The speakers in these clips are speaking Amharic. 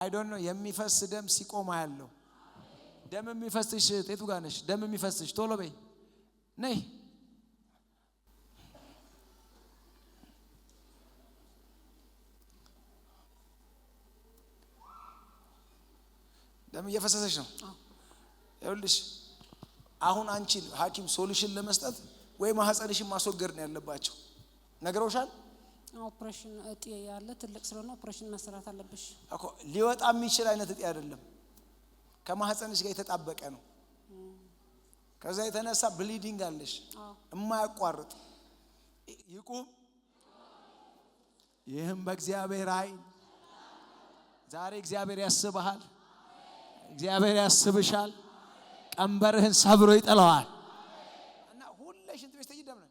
I don't know የሚፈስ ደም ሲቆም ያለው ደም የሚፈስሽ ጤቱ ጋር ነሽ ደም የሚፈስሽ ቶሎ በይ ነይ ደም እየፈሰሰሽ ነው ይኸውልሽ አሁን አንቺ ሐኪም ሶሉሽን ለመስጠት ወይ ማህፀንሽን ማስወገድ ነው ያለባቸው ነገሮሻል ኦፕሬሽን እጢ ያለ ትልቅ ስለሆነ ኦፕሬሽን መስራት አለብሽ እኮ ሊወጣ የሚችል አይነት እጢ አይደለም ከማህፀንሽ ጋር የተጣበቀ ነው ከዛ የተነሳ ብሊዲንግ አለሽ የማያቋርጥ ይቁም ይህም በእግዚአብሔር አይን ዛሬ እግዚአብሔር ያስብሃል እግዚአብሔር ያስብሻል ቀንበርህን ሰብሮ ይጥለዋል እና ሁሌ ሽንት ቤት ተይደም ነው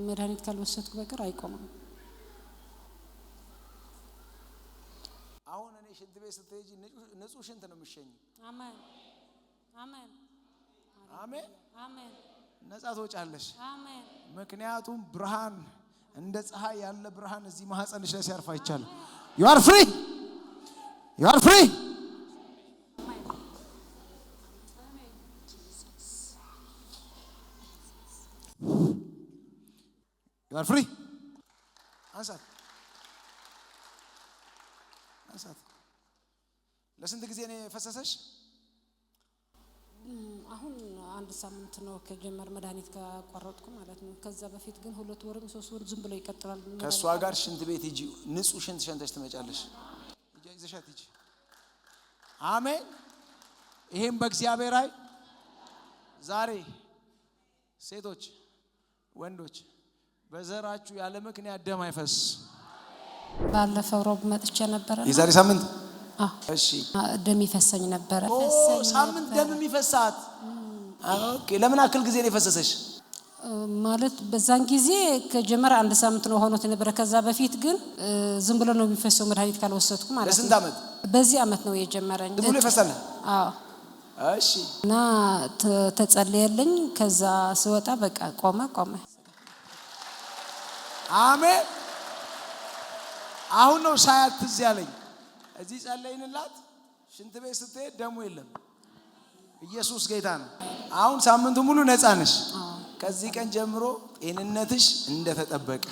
መድኃኒት ካልወሰድኩ በቀር አይቆምም አሁን እኔ ሽንት ቤት ስትሄጂ ንጹህ ሽንት ነው የምትሸኝ አሜን አሜን አሜን አሜን ነፃ ትወጫለሽ አሜን ምክንያቱም ብርሃን እንደ ፀሐይ ያለ ብርሃን እዚህ ማህፀንሽ ላይ ሲያርፍ አይቻልም you are free you are free you are free ansat ለስንት ጊዜ ነው ፈሰሰሽ አሁን አንድ ሳምንት ነው ከጀመር መድኃኒት ካቋረጥኩ ማለት ነው ከዛ በፊት ግን 2 ወርም 3 ወር ዝም ብሎ ይቀጥላል ከሷ ጋር ሽንት ቤት ሂጂ ንጹህ ሽንት ሸንተሽ ትመጫለሽ ይዘሻት ሂጂ አሜን ይሄም በእግዚአብሔር አይ ዛሬ ሴቶች ወንዶች በዘራችሁ ያለ ምክንያት ደም አይፈስ ባለፈው ሮብ መጥቼ ነበር የዛሬ ሳምንት እሺ ደም ይፈሰኝ ነበር ሳምንት ደም የሚፈሳት ኦኬ ለምን አክል ጊዜ ነው የፈሰሰሽ ማለት በዛን ጊዜ ከጀመረ አንድ ሳምንት ነው ሆኖት ነበር ከዛ በፊት ግን ዝም ብሎ ነው የሚፈሰው መድኃኒት ካልወሰድኩ ማለት ነው ለስንት አመት በዚህ አመት ነው የጀመረኝ ዝም ብሎ ይፈሳል አዎ እሺ እና ተጸልየልኝ ከዛ ስወጣ በቃ ቆመ አሜን አሁን ነው ሳያት ትዝ ያለኝ እዚህ ጸለይንላት ሽንት ቤት ስትሄድ ደሙ የለም ኢየሱስ ጌታ ነው አሁን ሳምንቱ ሙሉ ነፃ ነሽ ከዚህ ቀን ጀምሮ ጤንነትሽ እንደተጠበቀ